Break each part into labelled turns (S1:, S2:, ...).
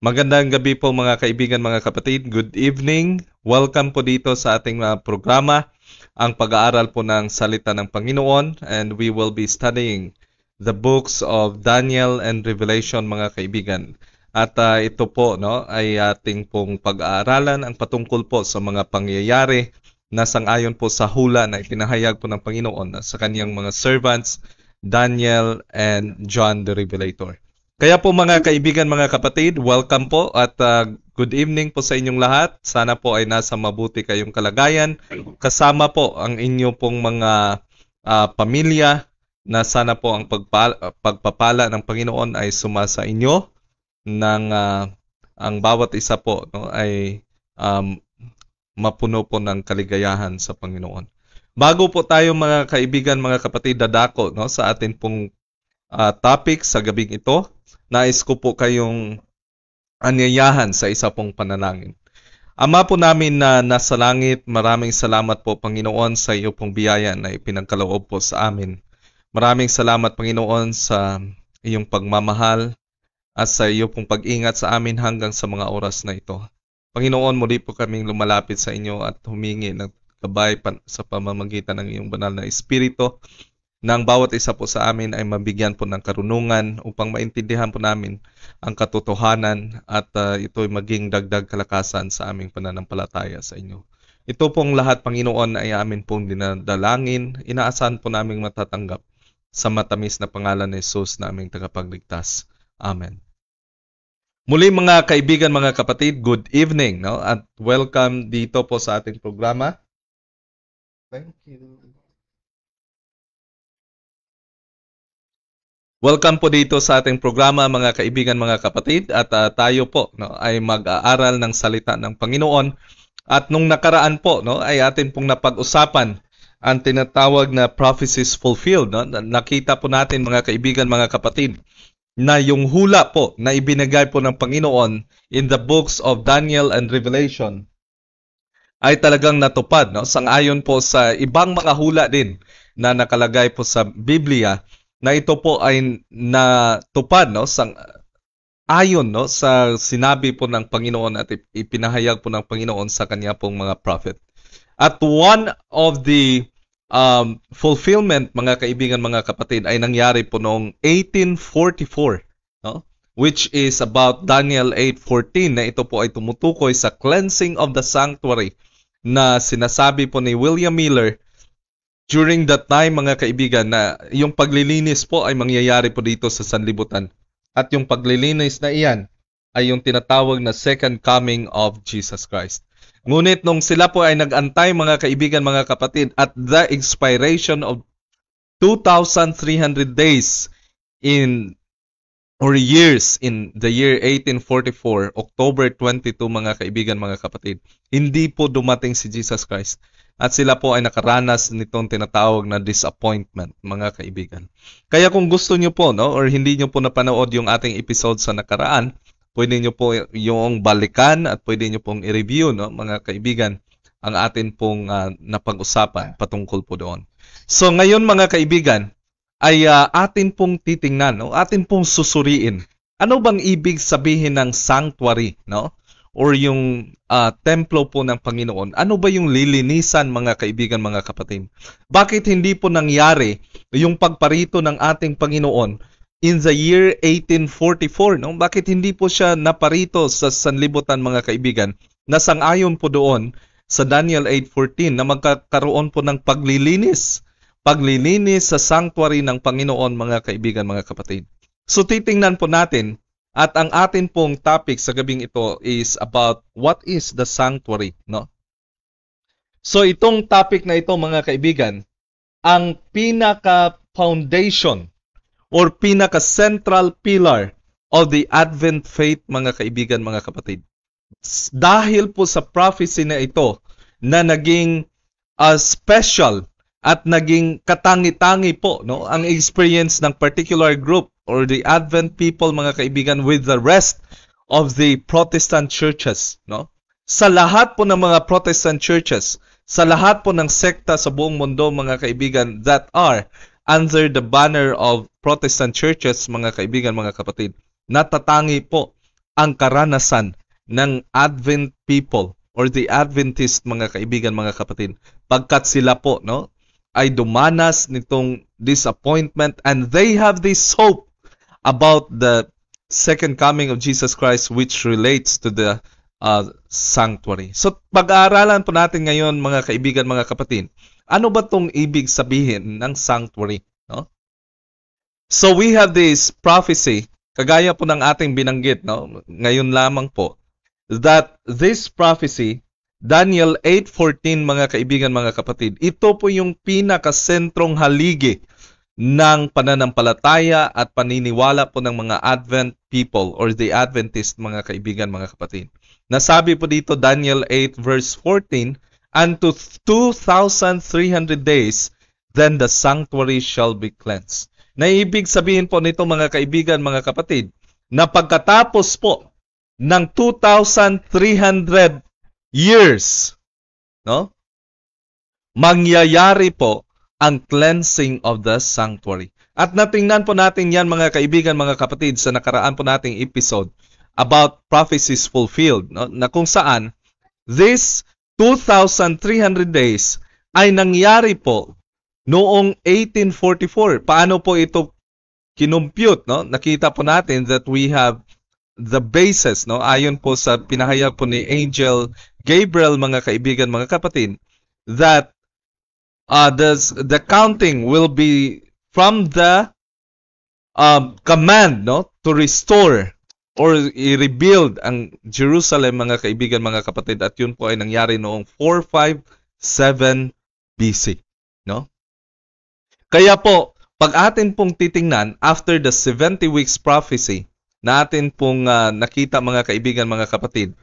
S1: Magandang gabi po mga kaibigan, mga kapatid. Good evening. Welcome po dito sa ating programa, ang pag-aaral po ng salita ng Panginoon, and we will be studying the books of Daniel and Revelation, mga kaibigan. At ito po ay ating pong pag-aaralan ang patungkol po sa mga pangyayari na sang-ayon po sa hula na ipinahayag po ng Panginoon sa kanyang mga servants, Daniel and John the Revelator. Kaya po mga kaibigan, mga kapatid, welcome po at good evening po sa inyong lahat. Sana po ay nasa mabuti kayong kalagayan. Kasama po ang inyo pong mga pamilya na sana po ang pagpapala ng Panginoon ay sumasa inyo ng ang bawat isa po ay mapuno po ng kaligayahan sa Panginoon. Bago po tayo mga kaibigan, mga kapatid, dadako sa atin pong topic sa gabing ito, nais ko po kayong anyayahan sa isa pong panalangin. Ama po namin na nasa langit, maraming salamat po Panginoon sa iyo pong biyaya na ipinagkaloob po sa amin. Maraming salamat Panginoon sa iyong pagmamahal at sa iyo pong pag-ingat sa amin hanggang sa mga oras na ito. Panginoon, muli po kaming lumalapit sa inyo at humingi ng gabay sa pamamagitan ng iyong banal na Espiritu, na ang bawat isa po sa amin ay mabigyan po ng karunungan upang maintindihan po namin ang katotohanan at ito ay maging dagdag kalakasan sa aming pananampalataya sa inyo. Ito pong lahat, Panginoon, ay amin pong dinadalangin, inaasahan po naming matatanggap sa matamis na pangalan ni Jesus na aming tagapagligtas. Amen. Muli mga kaibigan, mga kapatid, good evening at welcome dito po sa ating programa. Thank you. Welcome po dito sa ating programa mga kaibigan, mga kapatid, at tayo po ay mag-aaral ng salita ng Panginoon. At nung nakaraan po ay atin pong napag-usapan ang tinatawag na prophecies fulfilled. Nakita po natin mga kaibigan, mga kapatid, na yung hula po na ibinigay po ng Panginoon in the books of Daniel and Revelation ay talagang natupad. Sang-ayon po sa ibang mga hula din na nakalagay po sa Biblia, na ito po ay natupad ayon sa sinabi po ng Panginoon at ipinahayag po ng Panginoon sa kanya pong mga prophet. At one of the fulfillment, mga kaibigan, mga kapatid, ay nangyari po noong 1844, which is about Daniel 8:14, na ito po ay tumutukoy sa cleansing of the sanctuary na sinasabi po ni William Miller during that time, mga kaibigan, na yung paglilinis po ay mangyayari po dito sa sanlibutan. At yung paglilinis na iyan ay yung tinatawag na second coming of Jesus Christ. Ngunit nung sila po ay nag-antay, mga kaibigan, mga kapatid, at the expiration of 2,300 days or years in the year 1844, October 22, mga kaibigan, mga kapatid, hindi po dumating si Jesus Christ. At sila po ay nakaranas nitong tinatawag na disappointment, mga kaibigan. Kaya kung gusto nyo po or hindi nyo po napanood yung ating episode sa nakaraan, pwede nyo po yung balikan at pwede nyo pong i-review, mga kaibigan, ang atin pong napag-usapan patungkol po doon. So ngayon, mga kaibigan, ay atin pong titingnan, atin pong susuriin. Ano bang ibig sabihin ng sanctuary, or yung templo po ng Panginoon? Ano ba yung lilinisan, mga kaibigan, mga kapatid? Bakit hindi po nangyari yung pagparito ng ating Panginoon in the year 1844? Bakit hindi po siya naparito sa sanlibutan, mga kaibigan, na sang-ayon po doon sa Daniel 8:14 na magkakaroon po ng paglilinis sa sanctuary ng Panginoon, mga kaibigan, mga kapatid? So titingnan po natin. At ang atin pong topic sa gabing ito is about what is the sanctuary, So itong topic na ito, mga kaibigan, ang pinaka-foundation or pinaka-central pillar of the Advent faith, mga kaibigan, mga kapatid. Dahil po sa prophecy na ito na naging special at naging katangi-tangi po ang experience ng particular group or the Advent people, mga kaibigan, with the rest of the Protestant churches. Sa lahat po ng mga Protestant churches, sa lahat po ng sekta sa buong mundo, mga kaibigan, that are under the banner of Protestant churches, mga kaibigan, mga kapatid, natatangi po ang karanasan ng Advent people or the Adventist, mga kaibigan, mga kapatid, pagkat sila po, no, ay dumanas nitong disappointment, and they have this hope about the second coming of Jesus Christ, which relates to the sanctuary. So pag-aaralan po natin ngayon, mga kaibigan, mga kapatid, ano ba tong ibig sabihin ng sanctuary, no? So we have this prophecy, kagaya po ng ating binanggit, no, ngayon lamang po, that this prophecy, Daniel 8:14, mga kaibigan, mga kapatid, ito po yung pinakasentrong haligi ng pananampalataya at paniniwala po ng mga Advent people or the Adventist, mga kaibigan, mga kapatid. Nasabi po dito, Daniel 8 verse 14, "Unto 2,300 days, then the sanctuary shall be cleansed." Na ibig sabihin po nito, mga kaibigan, mga kapatid, na pagkatapos po ng 2,300 years, no, mangyayari po ang cleansing of the sanctuary. At natingnan po natin yan, mga kaibigan, mga kapatid, sa nakaraan po nating episode about prophecies fulfilled, no, na kung saan this 2,300 days ay nangyari po noong 1844. Paano po ito kinumpute, no? Nakita po natin that we have the basis, no, ayon po sa pinahayag po ni Angel Gabriel, mga kaibigan, mga kapatid, that the counting will be from the command, no, to restore or i-rebuild ang Jerusalem, mga kaibigan, mga kapatid, at yun po ay nangyari noong 457 BC, no? Kaya po, pag atin pong titingnan after the 70 weeks prophecy, na atin pong nakita, mga kaibigan, mga kapatid,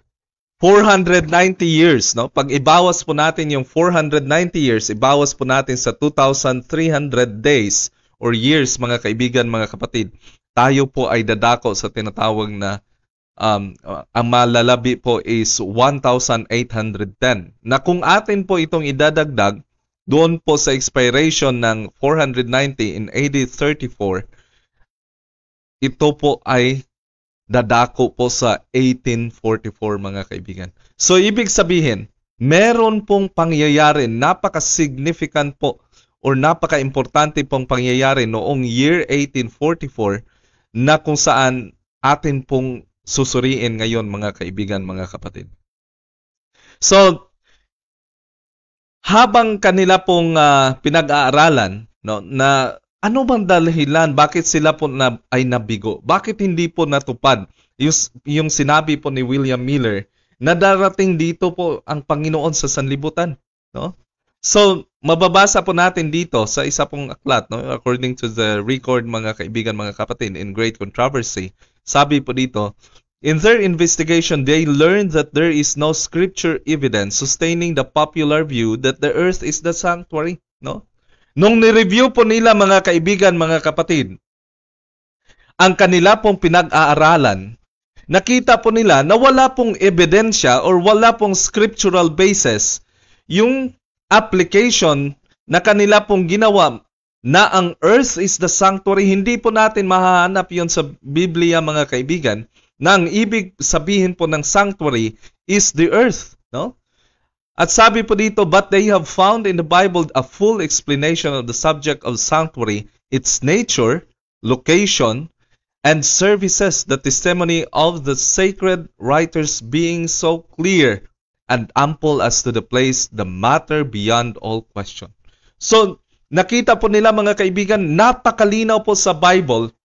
S1: 490 years, no? Pag ibawas po natin yung 490 years, ibawas po natin sa 2,300 days or years, mga kaibigan, mga kapatid, tayo po ay dadako sa tinatawag na ang malalabi po is 1,810. Na kung atin po itong idadagdag doon po sa expiration ng 490 in AD 34, ito po ay dadako po sa 1844, mga kaibigan. So, ibig sabihin, meron pong pangyayari, napaka-significant po or napaka-importante pong pangyayari noong year 1844 na kung saan atin pong susuriin ngayon, mga kaibigan, mga kapatid. So, habang kanila pong pinag-aaralan, no, na ano bang dahilan, bakit sila po ay nabigo? Bakit hindi po natupad yung sinabi po ni William Miller na darating dito po ang Panginoon sa sanlibutan, no? So, mababasa po natin dito sa isa pong aklat, no, according to the record, mga kaibigan, mga kapatid, in Great Controversy. Sabi po dito, in their investigation, they learned that there is no scripture evidence sustaining the popular view that the earth is the sanctuary, no? Nung ni-review po nila, mga kaibigan, mga kapatid, ang kanila pong pinag-aaralan, nakita po nila na wala pong ebidensya or wala pong scriptural basis yung application na kanila pong ginawa na ang earth is the sanctuary. Hindi po natin mahahanap yon sa Biblia, mga kaibigan, na ang ibig sabihin po ng sanctuary is the earth, no? At sabi po dito, but they have found in the Bible a full explanation of the subject of sanctuary, its nature, location, and services, the testimony of the sacred writers being so clear and ample as to the place, the matter beyond all question. So, nakita po nila, mga kaibigan, napakalinaw po sa Bible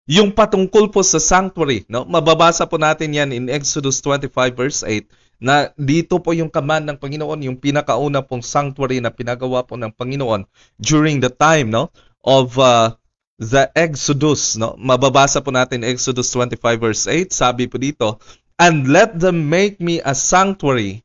S1: yung patungkol po sa sanctuary, no? Mababasa po natin yan in Exodus 25 verse 8, na dito po yung command ng Panginoon, yung pinakauna pong sanctuary na pinagawa po ng Panginoon during the time, no, of the Exodus, no? Mababasa po natin Exodus 25 verse 8, sabi po dito, and let them make me a sanctuary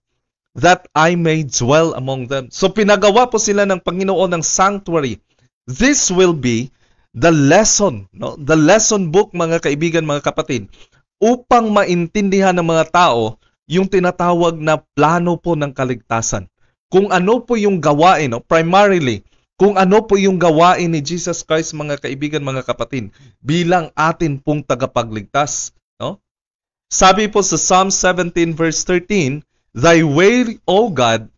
S1: that I may dwell among them. So pinagawa po sila ng Panginoon ng sanctuary. This will be the lesson, no? The lesson book, mga kaibigan, mga kapatid, upang maintindihan ng mga tao yung tinatawag na plano po ng kaligtasan. Kung ano po yung gawain, no? Primarily, kung ano po yung gawain ni Jesus Christ, mga kaibigan, mga kapatid, bilang atin pong tagapagligtas, no? Sabi po sa Psalm 17 verse 13, Thy way, O God,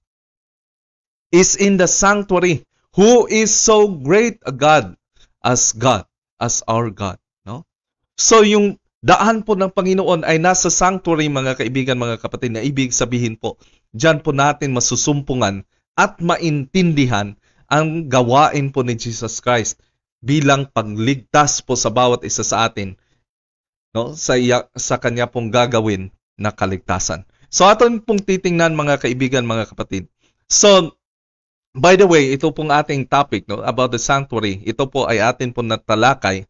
S1: is in the sanctuary. Who is so great a God, as our God. No? So yung daan po ng Panginoon ay nasa sanctuary, mga kaibigan, mga kapatid, na ibig sabihin po, diyan po natin masusumpungan at maintindihan ang gawain po ni Jesus Christ bilang pagligtas po sa bawat isa sa atin, no, sa kanya pong gagawin na kaligtasan. So atin pong titingnan, mga kaibigan, mga kapatid. So by the way, ito pong ating topic, no, about the sanctuary. Ito po ay atin po natalakay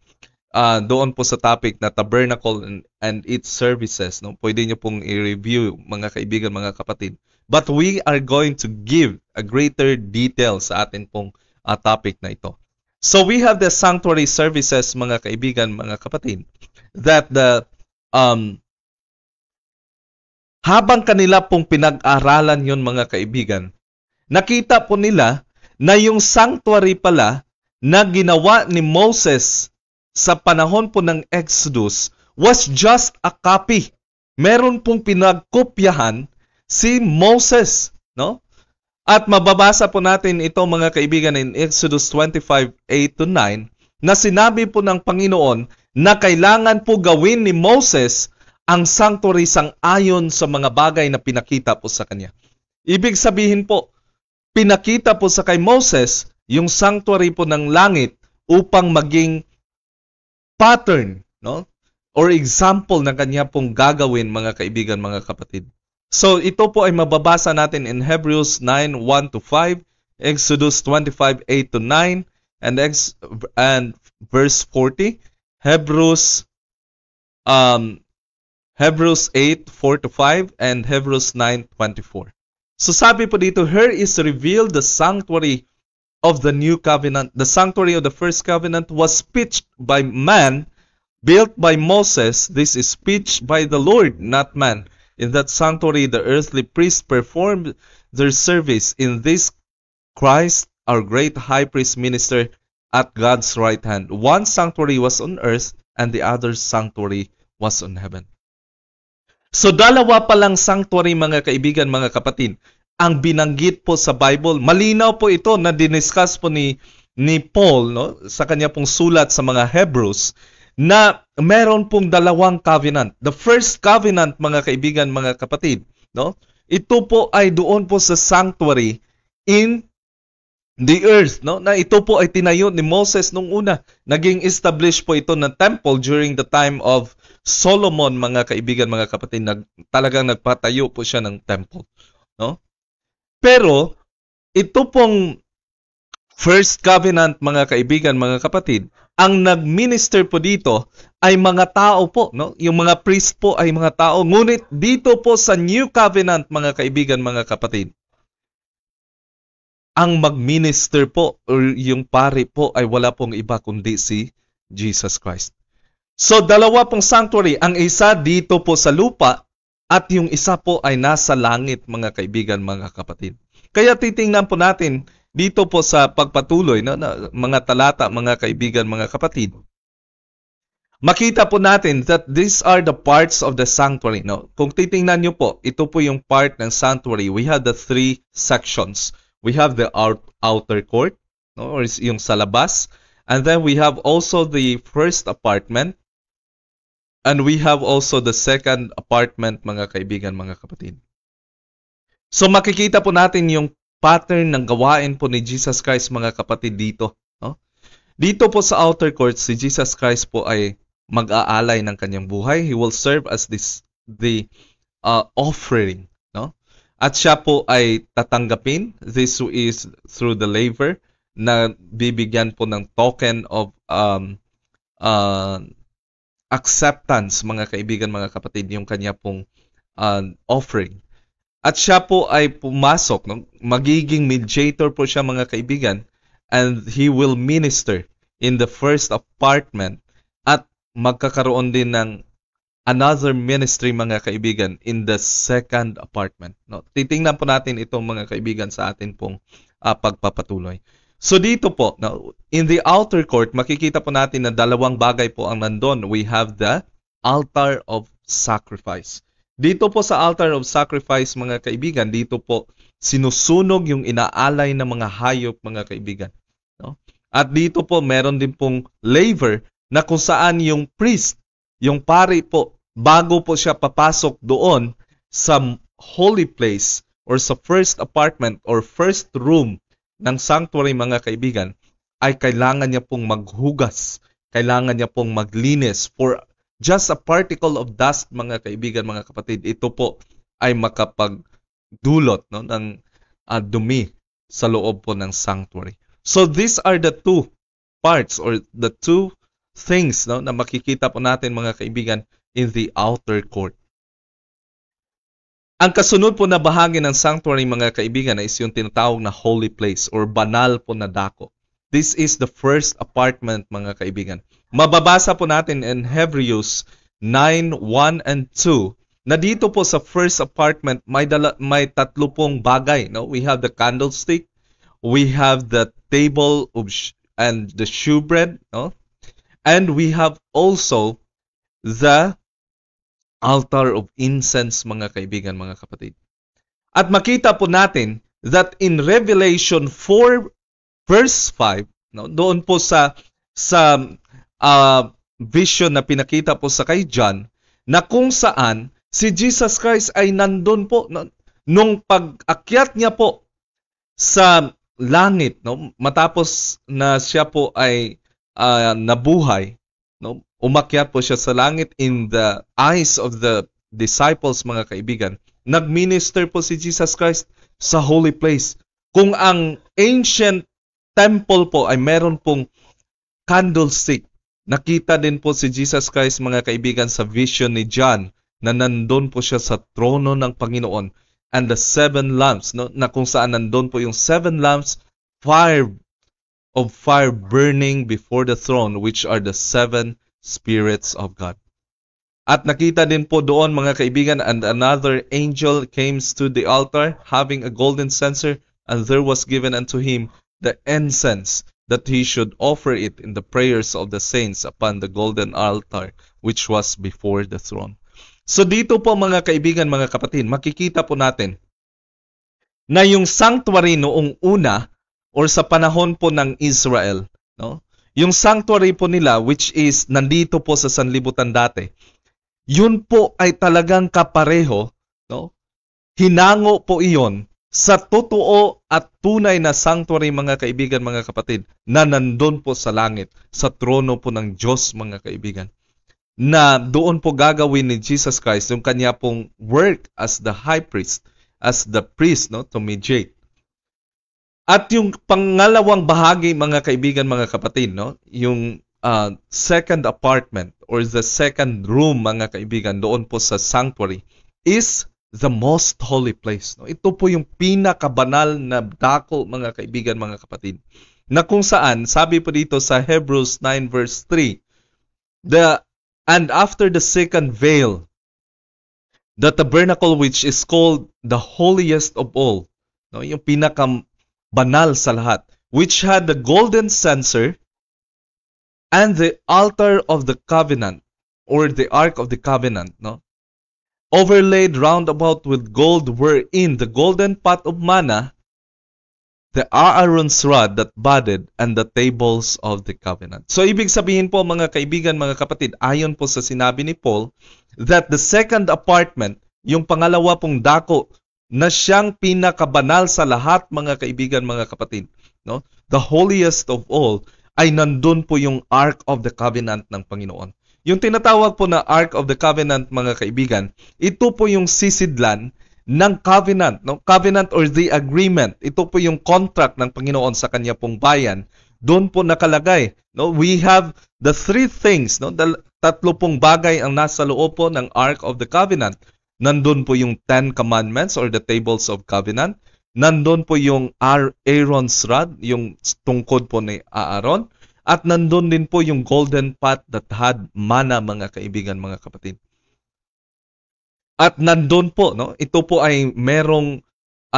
S1: doon po sa topic na tabernacle and its services. No? Pwede nyo pong i-review, mga kaibigan, mga kapatid. But we are going to give a greater detail sa atin pong topic na ito. So we have the sanctuary services, mga kaibigan, mga kapatid, that habang kanila pong pinag-aralan yun, mga kaibigan, nakita po nila na yung sanctuary pala na ginawa ni Moses sa panahon po ng Exodus was just a copy. Meron pong pinagkopyahan si Moses, no? At mababasa po natin ito, mga kaibigan, in Exodus 25:8-9, na sinabi po ng Panginoon na kailangan po gawin ni Moses ang sanctuary sang-ayon sa mga bagay na pinakita po sa kanya. Ibig sabihin po, pinakita po sa kay Moses yung sanctuary po ng langit upang maging pattern, no? Or example ng kanya pong gagawin, mga kaibigan, mga kapatid. So ito po ay mababasa natin in Hebrews 9:1-5, Exodus 25:8-9, and verse 40, Hebrews 8:4-5, and Hebrews 9:24. So sabi po dito, here is revealed the sanctuary of the new covenant. The sanctuary of the first covenant was pitched by man, built by Moses. This is pitched by the Lord, not man. In that sanctuary, the earthly priests performed their service. In this, Christ, our great high priest, minister at God's right hand. One sanctuary was on earth, and the other sanctuary was on heaven. So dalawa palang sanctuary, mga kaibigan, mga kapatid, ang binanggit po sa Bible. Malinaw po ito na diniscuss po ni Paul, no, sa kanya pong sulat sa mga Hebrews, na meron pong dalawang covenant. The first covenant, mga kaibigan, mga kapatid, no, ito po ay doon po sa sanctuary in the earth, no, na ito po ay tinayo ni Moses nung una. Naging established po ito na temple during the time of Solomon, mga kaibigan, mga kapatid. Talagang nagpatayo po siya ng temple, no? Pero ito pong first covenant, mga kaibigan, mga kapatid, ang nag-minister po dito ay mga tao po, no? Yung mga priest po ay mga tao. Ngunit dito po sa new covenant, mga kaibigan, mga kapatid, ang mag-minister po or yung pari po ay wala pong iba kundi si Jesus Christ. So dalawa pong sanctuary, ang isa dito po sa lupa at yung isa po ay nasa langit, mga kaibigan, mga kapatid. Kaya titingnan po natin dito po sa pagpatuloy, no, na mga talata, mga kaibigan, mga kapatid. Makita po natin that these are the parts of the sanctuary. No? Kung titingnan nyo po, ito po yung part ng sanctuary. We have the three sections. We have the outer court, no, or yung sa labas. And then we have also the first apartment. And we have also the second apartment, mga kaibigan, mga kapatid. So makikita po natin yung pattern ng gawain po ni Jesus Christ, mga kapatid, dito. No? Dito po sa outer court, si Jesus Christ po ay mag-aalay ng kanyang buhay. He will serve as the offering. No? At siya po ay tatanggapin. This is through the laver na bibigyan po ng token of acceptance, mga kaibigan, mga kapatid, yung kanya pong offering. At siya po ay pumasok, no? Magiging mediator po siya, mga kaibigan, and he will minister in the first apartment at magkakaroon din ng another ministry, mga kaibigan, in the second apartment. No? Titingnan po natin itong, mga kaibigan, sa atin pong pagpapatuloy. So dito po, no, in the outer court, makikita po natin na dalawang bagay po ang nandun. We have the altar of sacrifice. Dito po sa altar of sacrifice, mga kaibigan, dito po sinusunog yung inaalay ng mga hayop, mga kaibigan. No? At dito po meron din pong laver na kung saan yung priest, yung pari po, bago po siya papasok doon sa holy place or sa first apartment or first room ng sanctuary, mga kaibigan, ay kailangan niya pong maghugas, kailangan niya pong maglinis for just a particle of dust, mga kaibigan, mga kapatid. Ito po ay makapagdulot, no, ng dumi sa loob po ng sanctuary. So these are the two parts or the two things, no, na makikita po natin, mga kaibigan, in the outer court. Ang kasunod po na bahagi ng sanctuary, mga kaibigan, is yung tinatawag na holy place or banal po na dako. This is the first apartment, mga kaibigan. Mababasa po natin in Hebrews 9:1 and 2 na dito po sa first apartment may tatlo pong bagay. No? We have the candlestick, we have the table of and the shewbread, no? And we have also the altar of incense, mga kaibigan, mga kapatid. At makita po natin that in Revelation 4 verse 5, no, doon po sa vision na pinakita po sa kay John, na kung saan si Jesus Christ ay nandun po, no, nung pag-akyat niya po sa langit, no, matapos na siya po ay nabuhay, no, umakyat po siya sa langit in the eyes of the disciples, mga kaibigan. Nag-minister po si Jesus Christ sa holy place. Kung ang ancient temple po ay meron pong candlestick, nakita din po si Jesus Christ, mga kaibigan, sa vision ni John na nandun po siya sa trono ng Panginoon, and the seven lamps, no, na kung saan nandun po yung seven lamps, fire burning before the throne, which are the seven spirits of God. At nakita din po doon, mga kaibigan, and another angel came to the altar having a golden censer, and there was given unto him the incense, that he should offer it in the prayers of the saints upon the golden altar which was before the throne. So dito po, mga kaibigan, mga kapatid, makikita po natin na yung sanctuary noong una or sa panahon po ng Israel, no? Yung sanctuary po nila, which is nandito po sa sanlibutan dati, yun po ay talagang kapareho, no? Hinango po iyon sa totoo at tunay na sanctuary, mga kaibigan, mga kapatid, na nandun po sa langit, sa trono po ng Diyos, mga kaibigan, na doon po gagawin ni Jesus Christ yung kanya pong work as the high priest, as the priest, no, to mediate. At yung pangalawang bahagi, mga kaibigan, mga kapatid, no, yung second apartment or the second room, mga kaibigan, doon po sa sanctuary is the most holy place. No? Ito po yung pinakabanal na dako, mga kaibigan, mga kapatid, na kung saan, sabi po dito sa Hebrews 9 verse 3, and after the second veil, the tabernacle which is called the holiest of all, no? Yung pinakabanal sa lahat, which had the golden censer and the altar of the covenant, or the ark of the covenant, no? Overlaid round about with gold, wherein the golden pot of manna, the Aaron's rod that budded, and the tables of the covenant. So ibig sabihin po, mga kaibigan, mga kapatid, ayon po sa sinabi ni Paul, that the second apartment, yung pangalawa pong dako, na siyang pinakabanal sa lahat, mga kaibigan, mga kapatid, no? The holiest of all, ay nandun po yung Ark of the Covenant ng Panginoon. Yung tinatawag po na Ark of the Covenant, mga kaibigan, ito po yung sisidlan ng covenant, no? Covenant or the agreement. Ito po yung contract ng Panginoon sa kanya pong bayan. Doon po nakalagay, no? We have the three things, no? Tatlo pong bagay ang nasa loob po ng Ark of the Covenant. Nandun po yung 10 Commandments or the Tables of Covenant. Nandun po yung Aaron's rod, yung tungkod po ni Aaron. At nandun din po yung golden pot that had manna, mga kaibigan, mga kapatid. At nandun po, no, ito po ay merong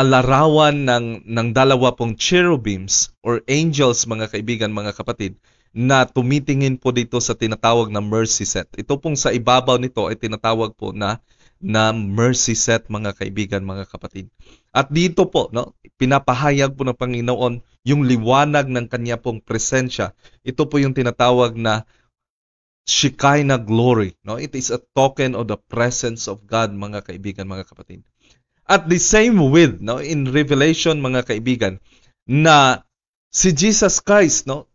S1: larawan ng dalawa pong cherubims or angels, mga kaibigan, mga kapatid, na tumitingin po dito sa tinatawag na mercy seat. Ito pong sa ibabaw nito ay tinatawag po na mercy seat, mga kaibigan, mga kapatid. At dito po, no, pinapahayag po ng Panginoon yung liwanag ng kanya pong presensya. Ito po yung tinatawag na Shekinah glory, no? It is a token of the presence of God, mga kaibigan, mga kapatid. At the same with, no, in Revelation, mga kaibigan, na si Jesus Christ, no,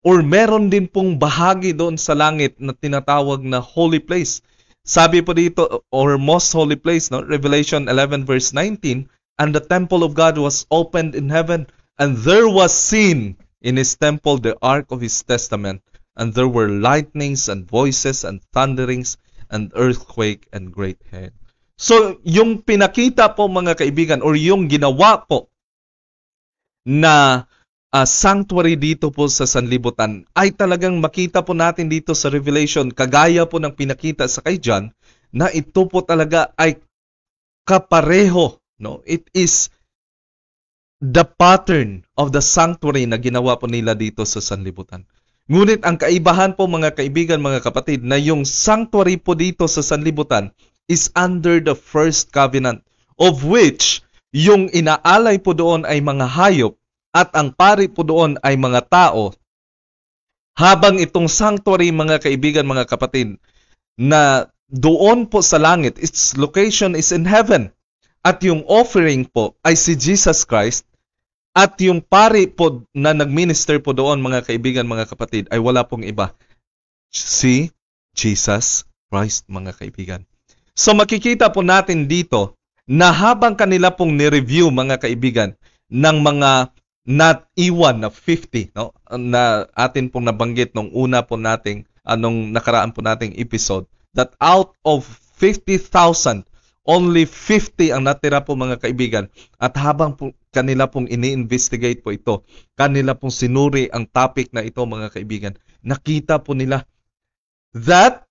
S1: or meron din pong bahagi doon sa langit na tinatawag na holy place. Sabi po dito, or most holy place, no, Revelation 11 verse 19, and the temple of God was opened in heaven, and there was seen in his temple the ark of his testament, and there were lightnings and voices and thunderings and earthquake and great hail. So, yung pinakita po, mga kaibigan, or yung ginawa po na sanctuary dito po sa sanlibutan ay talagang makita po natin dito sa Revelation, kagaya po ng pinakita sa kay John, na ito po talaga ay kapareho, no? It is the pattern of the sanctuary na ginawa po nila dito sa sanlibutan. Ngunit ang kaibahan po, mga kaibigan, mga kapatid, na yung sanctuary po dito sa sanlibutan is under the first covenant, of which yung inaalay po doon ay mga hayop at ang pari po doon ay mga tao. Habang itong sanctuary, mga kaibigan, mga kapatid, na doon po sa langit, its location is in heaven. At yung offering po ay si Jesus Christ. At yung pari po na nagminister po doon, mga kaibigan, mga kapatid, ay wala pong iba. Si Jesus Christ, mga kaibigan. So makikita po natin dito na habang kanila pong ni-review, mga kaibigan, ng mga not iwan na 50, no, na atin pong nabanggit nung una po nating, anong nakaraan po nating episode, that out of 50,000, only 50 ang natira po, mga kaibigan. At habang po kanila pong ini-investigate po ito, kanila pong sinuri ang topic na ito, mga kaibigan, nakita po nila that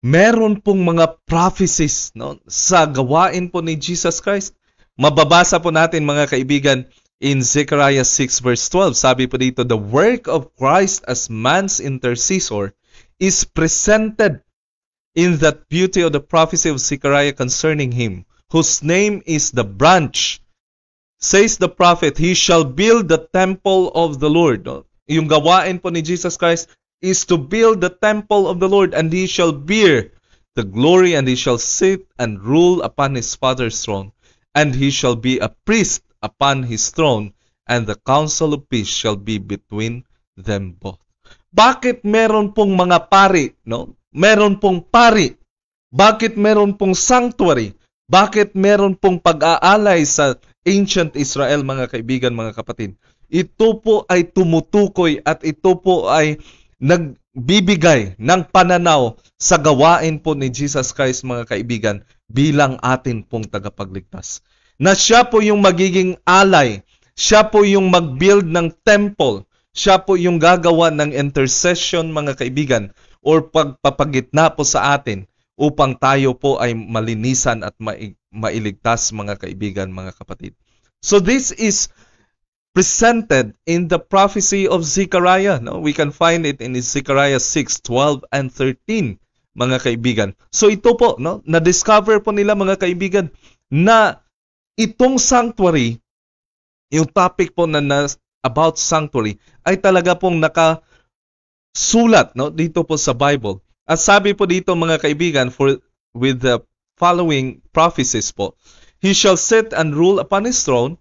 S1: meron pong mga prophecies, no, sa gawain po ni Jesus Christ. Mababasa po natin, mga kaibigan, in Zechariah 6 verse 12. Sabi po dito, the work of Christ as man's intercessor is presented in that beauty of the prophecy of Zechariah concerning him, whose name is the branch. Says the prophet, he shall build the temple of the Lord. Yung gawain po ni Jesus Christ is to build the temple of the Lord, and he shall bear the glory, and he shall sit and rule upon his father's throne, and he shall be a priest upon his throne, and the council of peace shall be between them both. Bakit meron pong mga pari, no? Meron pong pari. Bakit meron pong sanctuary? Bakit meron pong pag-aalay sa ancient Israel, mga kaibigan, mga kapatid? Ito po ay tumutukoy at ito po ay nagbibigay ng pananaw sa gawain po ni Jesus Christ, mga kaibigan, bilang atin pong tagapagligtas. Na siya po yung magiging alay, siya po yung mag-build ng temple, siya po yung gagawa ng intercession, mga kaibigan, or pagpapagitna po sa atin upang tayo po ay malinisan at mailigtas, mga kaibigan, mga kapatid. So this is presented in the prophecy of Zechariah. No? We can find it in Zechariah 6, 12, and 13, mga kaibigan. So ito po, no? Na-discover po nila, mga kaibigan, na itong sanctuary, yung topic po na about sanctuary, ay talaga pong nakasulat, no, dito po sa Bible. At sabi po dito, mga kaibigan, with the following prophecies po, he shall sit and rule upon his throne,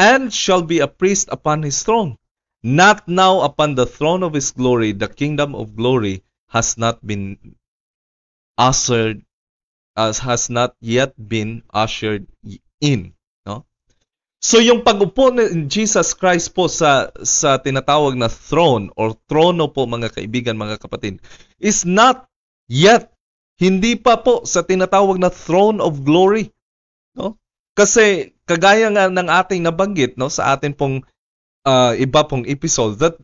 S1: and shall be a priest upon his throne. Not now upon the throne of his glory, the kingdom of glory has not been ushered, has not yet been ushered in. No? So yung pag-upo ni Jesus Christ po sa tinatawag na throne or trono po, mga kaibigan, mga kapatid, is not yet, hindi pa po sa tinatawag na throne of glory. No? Kasi kagaya nga ng ating nabanggit, no, sa atin pong iba pong episode, that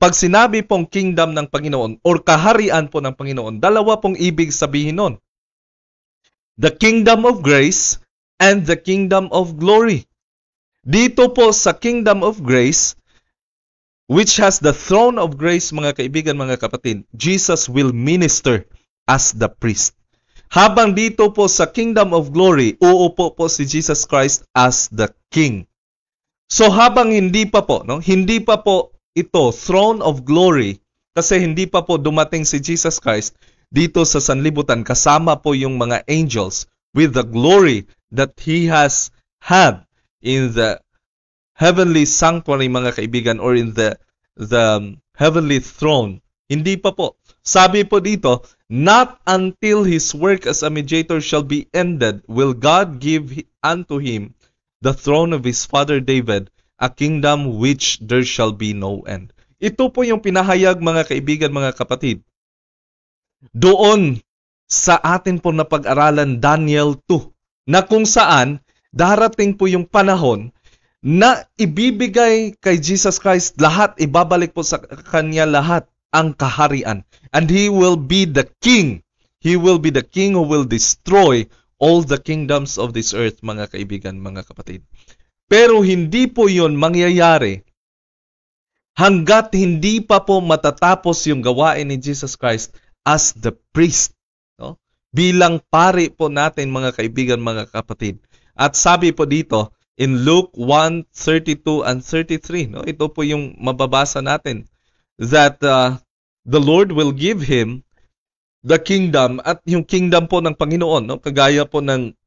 S1: pag sinabi pong kingdom ng Panginoon or kaharian po ng Panginoon, dalawa pong ibig sabihin nun. The kingdom of grace and the kingdom of glory. Dito po sa kingdom of grace, which has the throne of grace, mga kaibigan, mga kapatid, Jesus will minister as the priest. Habang dito po sa kingdom of glory, uupo po si Jesus Christ as the king. So habang hindi pa po ito throne of glory, kasi hindi pa po dumating si Jesus Christ dito sa sanlibutan, kasama po yung mga angels with the glory that He has had in the heavenly sanctuary, mga kaibigan, or in the heavenly throne. Hindi pa po. Sabi po dito, not until His work as a mediator shall be ended will God give unto Him the throne of His father David, a kingdom which there shall be no end. Ito po yung pinahayag, mga kaibigan, mga kapatid, doon sa atin po na pag-aralan Daniel 2, na kung saan darating po yung panahon na ibibigay kay Jesus Christ lahat, ibabalik po sa Kanya lahat ang kaharian. And He will be the King. He will be the King who will destroy all the kingdoms of this earth, mga kaibigan, mga kapatid. Pero hindi po yun mangyayari hanggat hindi pa po matatapos yung gawain ni Jesus Christ as the priest. No? Bilang pari po natin, mga kaibigan, mga kapatid. At sabi po dito, in Luke 1:32 and 33, no? Ito po yung mababasa natin, that the Lord will give Him the kingdom, at yung kingdom po ng Panginoon, no? Kagaya po ng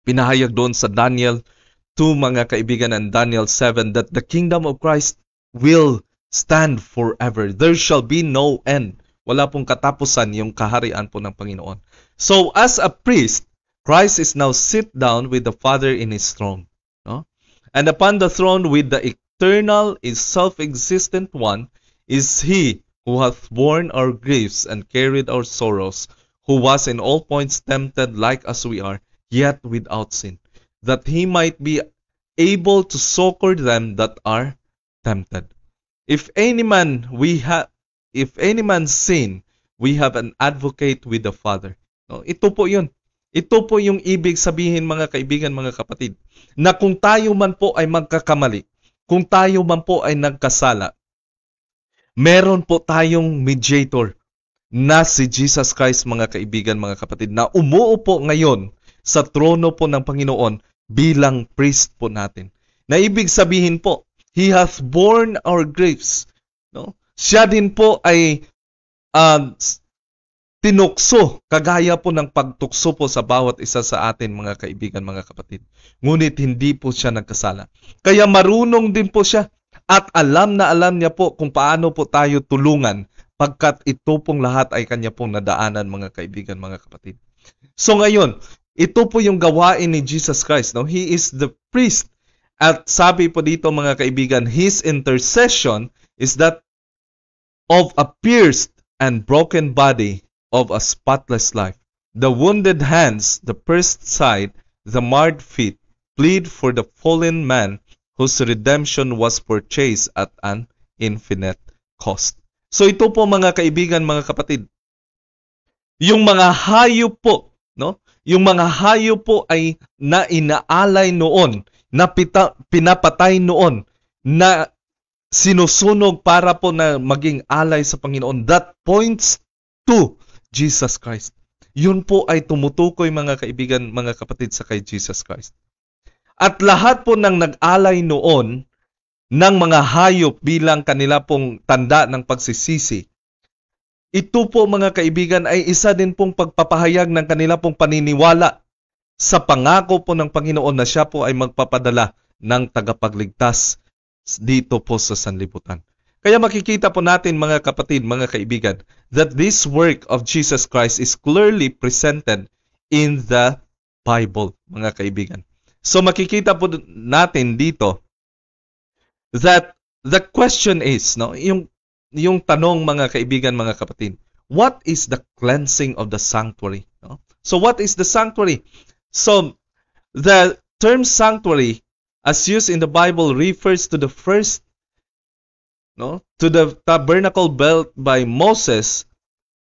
S1: pinahayag doon sa Daniel 2, mga kaibigan, and Daniel 7, that the kingdom of Christ will stand forever. There shall be no end. Wala pong katapusan yung kaharian po ng Panginoon. So as a priest, Christ is now sit down with the Father in His throne. No? And upon the throne with the eternal, is self-existent one, is He who hath borne our griefs and carried our sorrows, who was in all points tempted like as we are, yet without sin, that He might be able to succor them that are tempted. If any man sin, we have an advocate with the Father. No? Ito po yun. Ito po yung ibig sabihin, mga kaibigan, mga kapatid, na kung tayo man po ay magkakamali, kung tayo man po ay nagkasala, meron po tayong mediator na si Jesus Christ, mga kaibigan, mga kapatid, na umuupo ngayon sa trono po ng Panginoon bilang priest po natin. Na ibig sabihin po, He hath borne our griefs. No? Siya din po ay tinukso, kagaya po ng pagtukso po sa bawat isa sa atin, mga kaibigan, mga kapatid. Ngunit hindi po siya nagkasala. Kaya marunong din po siya at alam na alam niya po kung paano po tayo tulungan, pagkat ito pong lahat ay kanya pong nadaanan, mga kaibigan, mga kapatid. So ngayon, ito po yung gawain ni Jesus Christ. No? He is the priest. At sabi po dito, mga kaibigan, His intercession is that of a pierced and broken body, of a spotless life. The wounded hands, the pierced side, the marred feet, plead for the fallen man whose redemption was purchased at an infinite cost. So ito po, mga kaibigan, mga kapatid, yung mga hayop po, no? Yung mga hayop po ay na inaalay noon, na pinapatay noon, na sinusunog para po na maging alay sa Panginoon. That points to Jesus Christ. Yun po ay tumutukoy, mga kaibigan, mga kapatid, sa kay Jesus Christ. At lahat po ng nag-alay noon ng mga hayop bilang kanila pong tanda ng pagsisisi, ito po, mga kaibigan, ay isa din pong pagpapahayag ng kanila pong paniniwala sa pangako po ng Panginoon na siya po ay magpapadala ng tagapagligtas dito po sa sanlibutan. Kaya makikita po natin, mga kapatid, mga kaibigan, that this work of Jesus Christ is clearly presented in the Bible, mga kaibigan. So makikita po natin dito that the question is, no, yung tanong, mga kaibigan, mga kapatid, what is the cleansing of the sanctuary? No? So what is the sanctuary? So the term sanctuary, as used in the Bible, refers to the first, to the tabernacle built by Moses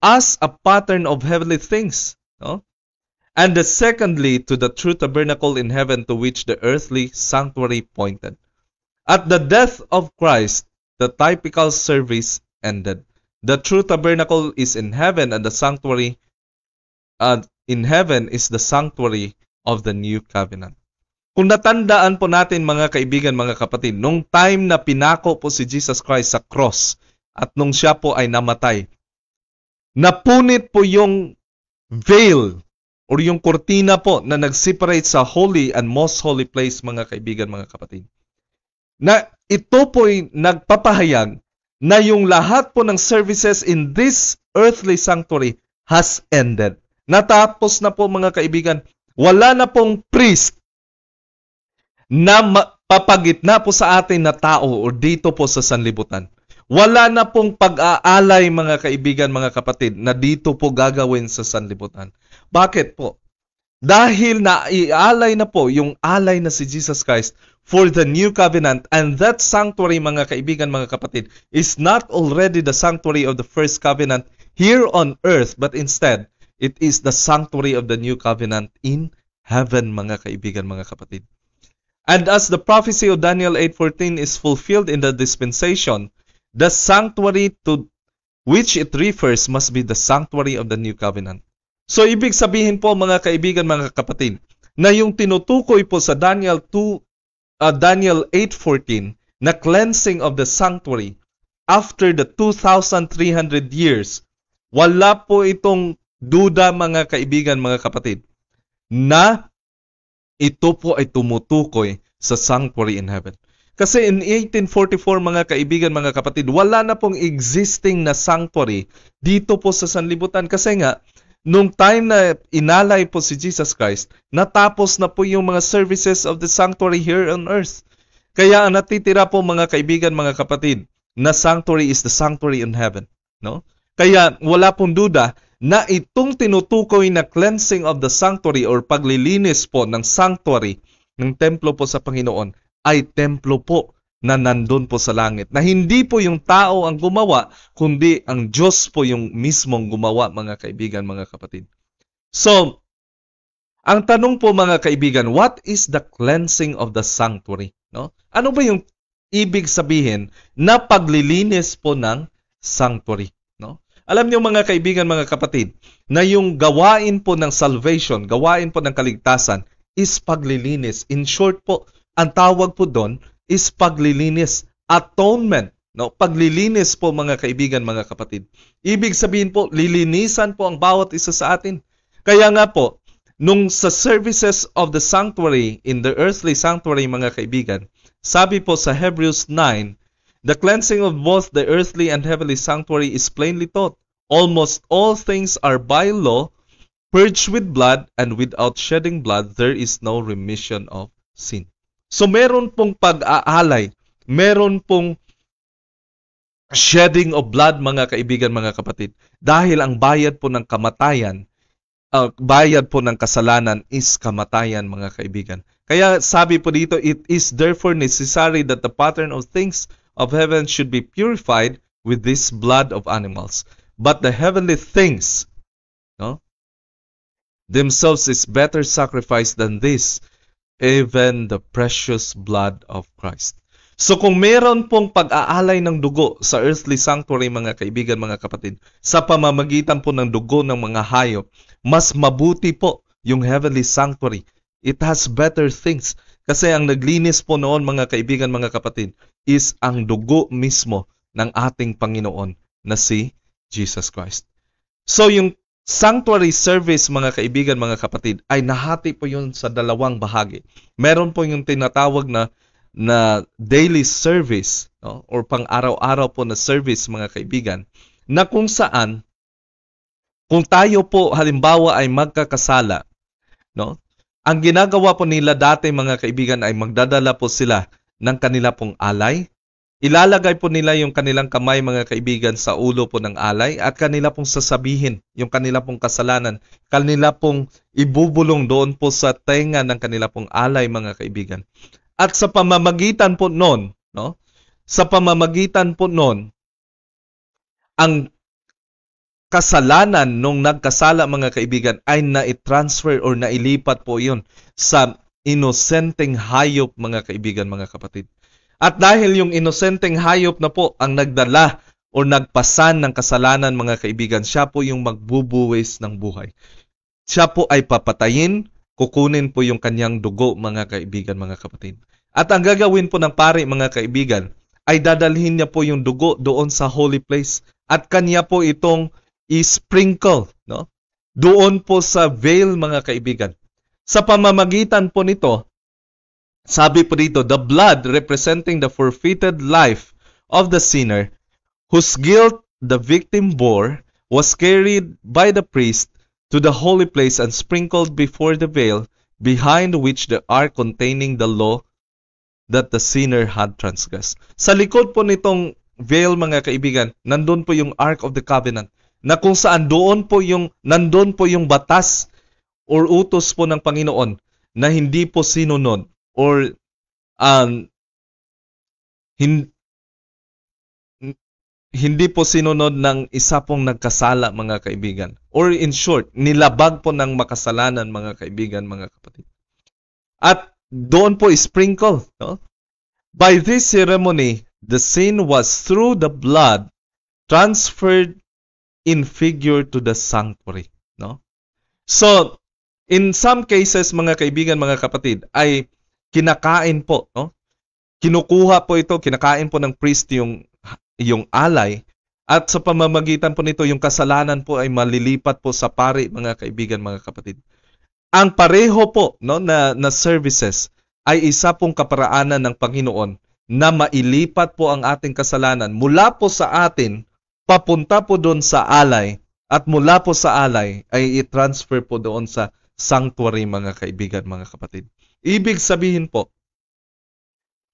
S1: as a pattern of heavenly things. No? and the secondly to the true tabernacle in heaven to which the earthly sanctuary pointed. At the death of Christ, the typical service ended. The true tabernacle is in heaven, and the sanctuary in heaven is the sanctuary of the new covenant. Kung natandaan po natin mga kaibigan, mga kapatid, nung time na pinako po si Jesus Christ sa cross at nung siya po ay namatay, napunit po yung veil o yung kortina po na nag-separate sa holy and most holy place, mga kaibigan, mga kapatid. Na ito po ay nagpapahayag na yung lahat po ng services in this earthly sanctuary has ended. Natapos na po, mga kaibigan. Wala na pong priest na papagitna po sa atin na tao o dito po sa sanlibutan. Wala na pong pag-aalay, mga kaibigan, mga kapatid, na dito po gagawin sa sanlibutan. Bakit po? Dahil naialay na po yung alay na si Jesus Christ for the new covenant, and that sanctuary, mga kaibigan, mga kapatid, is not already the sanctuary of the first covenant here on earth, but instead, it is the sanctuary of the new covenant in heaven, mga kaibigan, mga kapatid. And as the prophecy of Daniel 8:14 is fulfilled in the dispensation, the sanctuary to which it refers must be the sanctuary of the new covenant. So, ibig sabihin po, mga kaibigan, mga kapatid, na yung tinutukoy po sa Daniel 8:14 na cleansing of the sanctuary after the 2,300 years, wala po itong duda, mga kaibigan, mga kapatid, na ito po ay tumutukoy sa sanctuary in heaven. Kasi in 1844, mga kaibigan, mga kapatid, wala na pong existing na sanctuary dito po sa sanlibutan. Kasi nga, nung time na inalay po si Jesus Christ, natapos na po yung mga services of the sanctuary here on earth. Kaya ang natitira po, mga kaibigan, mga kapatid, na sanctuary is the sanctuary in heaven. No? Kaya wala pong duda na itong tinutukoy na cleansing of the sanctuary or paglilinis po ng sanctuary ng templo po sa Panginoon ay templo po na nandun po sa langit. Na hindi po yung tao ang gumawa, kundi ang Diyos po yung mismong gumawa, mga kaibigan, mga kapatid. So, ang tanong po, mga kaibigan, what is the cleansing of the sanctuary? No? Ano ba yung ibig sabihin na paglilinis po ng sanctuary? No? Alam niyo, mga kaibigan, mga kapatid, na yung gawain po ng salvation, gawain po ng kaligtasan is paglilinis. In short po, ang tawag po doon is paglilinis, atonement. No? Paglilinis po, mga kaibigan, mga kapatid. Ibig sabihin po, lilinisan po ang bawat isa sa atin. Kaya nga po, nung sa services of the sanctuary, in the earthly sanctuary, mga kaibigan, sabi po sa Hebrews 9, the cleansing of both the earthly and heavenly sanctuary is plainly taught. Almost all things are by law, purged with blood, and without shedding blood, there is no remission of sin. So meron pong pag-aalay, meron pong shedding of blood, mga kaibigan, mga kapatid. Dahil ang bayad po ng kamatayan, bayad po ng kasalanan is kamatayan, mga kaibigan. Kaya sabi po dito, it is therefore necessary that the pattern of things of heaven should be purified with this blood of animals. But the heavenly things, no, themselves is better sacrifice than this, even the precious blood of Christ. So kung meron pong pag-aalay ng dugo sa earthly sanctuary, mga kaibigan, mga kapatid, sa pamamagitan po ng dugo ng mga hayop, mas mabuti po yung heavenly sanctuary. It has better things. Kasi ang naglinis po noon, mga kaibigan, mga kapatid, is ang dugo mismo ng ating Panginoon na si Jesus Christ. So yung sanctuary service, mga kaibigan, mga kapatid, ay nahati po yun sa dalawang bahagi. Meron po yung tinatawag na daily service, no? Or pang-araw-araw po na service, mga kaibigan, na kung saan, kung tayo po halimbawa ay magkakasala, no? Ang ginagawa po nila dati, mga kaibigan, ay magdadala po sila ng kanila pong alay. Ilalagay po nila yung kanilang kamay, mga kaibigan, sa ulo po ng alay at kanila pong sasabihin yung kanila pong kasalanan. Kanila pong ibubulong doon po sa tenga ng kanila pong alay, mga kaibigan. At sa pamamagitan po noon, no? Sa pamamagitan po noon, ang kasalanan nung nagkasala mga kaibigan ay na-transfer or nailipat po yun sa inosenteng hayop mga kaibigan, mga kapatid. At dahil yung inosenteng hayop na po ang nagdala o nagpasan ng kasalanan mga kaibigan, siya po yung magbubuwis ng buhay. Siya po ay papatayin, kukunin po yung kanyang dugo mga kaibigan, mga kapatid. At ang gagawin po ng pari mga kaibigan ay dadalhin niya po yung dugo doon sa holy place at kanya po itong i-sprinkle, no? Doon po sa veil mga kaibigan. Sa pamamagitan po nito, sabi po dito, the blood representing the forfeited life of the sinner whose guilt the victim bore was carried by the priest to the holy place and sprinkled before the veil behind which the ark containing the law that the sinner had transgressed. Sa likod po nitong veil mga kaibigan, nandun po yung Ark of the Covenant na kung saan nandun po yung batas or utos po ng Panginoon na hindi po sinunod or hindi po sinunod ng isa pong nagkasala mga kaibigan. Or in short, nilabag po ng makasalanan mga kaibigan, mga kapatid. At doon po sprinkle, no? By this ceremony, the sin was through the blood transferred in figure to the sanctuary, no? So, in some cases mga kaibigan, mga kapatid, ay kinakain po, no? Kinukuha po ito, kinakain po ng priest yung alay, at sa pamamagitan po nito yung kasalanan po ay malilipat po sa pari mga kaibigan, mga kapatid. Ang pareho po, no, na services ay isa pong kaparaanan ng Panginoon na mailipat po ang ating kasalanan mula po sa atin papunta po doon sa alay, at mula po sa alay ay i-transfer po doon sa sanctuary mga kaibigan, mga kapatid. Ibig sabihin po,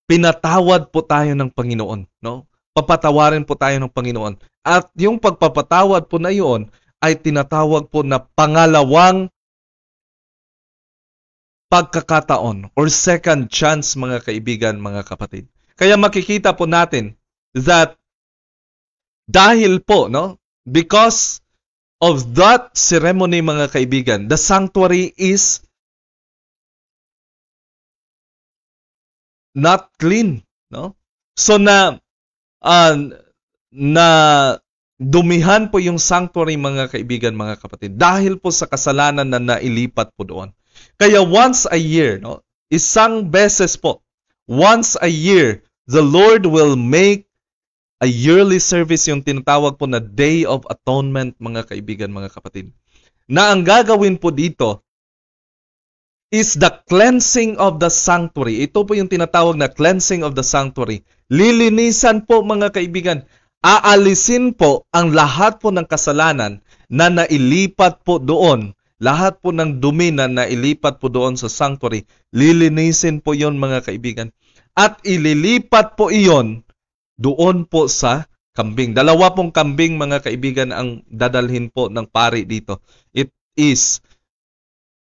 S1: pinatawad po tayo ng Panginoon, no? Papatawarin po tayo ng Panginoon. At yung pagpapatawad po na iyon ay tinatawag po na pangalawang pagkakataon or second chance mga kaibigan, mga kapatid. Kaya makikita po natin that dahil po, no, because of that ceremony mga kaibigan, the sanctuary is not clean, no? So na dumihan po yung sanctuary mga kaibigan, mga kapatid, dahil po sa kasalanan na nailipat po doon. Kaya once a year, no, isang beses po, once a year, the Lord will make a yearly service, yung tinatawag po na Day of Atonement mga kaibigan, mga kapatid. Na ang gagawin po dito is the cleansing of the sanctuary. Ito po yung tinatawag na cleansing of the sanctuary. Lilinisan po mga kaibigan. Aalisin po ang lahat po ng kasalanan na nailipat po doon. Lahat po ng dumi na nailipat po doon sa sanctuary. Lilinisin po yon mga kaibigan. At ililipat po iyon doon po sa kambing. Dalawa pong kambing mga kaibigan ang dadalhin po ng pari dito.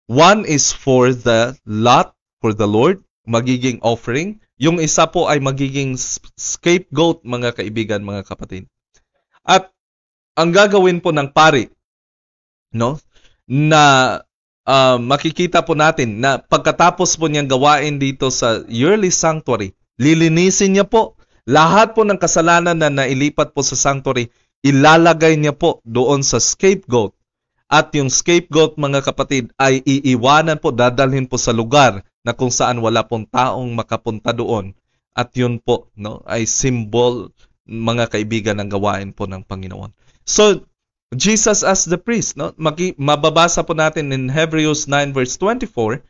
S1: One is for the lot, for the Lord, magiging offering. Yung isa po ay magiging scapegoat mga kaibigan, mga kapatid. At ang gagawin po ng pari, no, na makikita po natin na pagkatapos po niyang gawain dito sa yearly sanctuary, lilinisin niya po lahat po ng kasalanan na nailipat po sa sanctuary, ilalagay niya po doon sa scapegoat. At yung scapegoat mga kapatid ay iiwanan po, dadalhin po sa lugar na kung saan wala pong taong makapunta doon. At yun po, no, ay symbol mga kaibigan ng gawain po ng Panginoon. So, Jesus as the priest, no? Mababasa po natin in Hebrews 9 verse 24,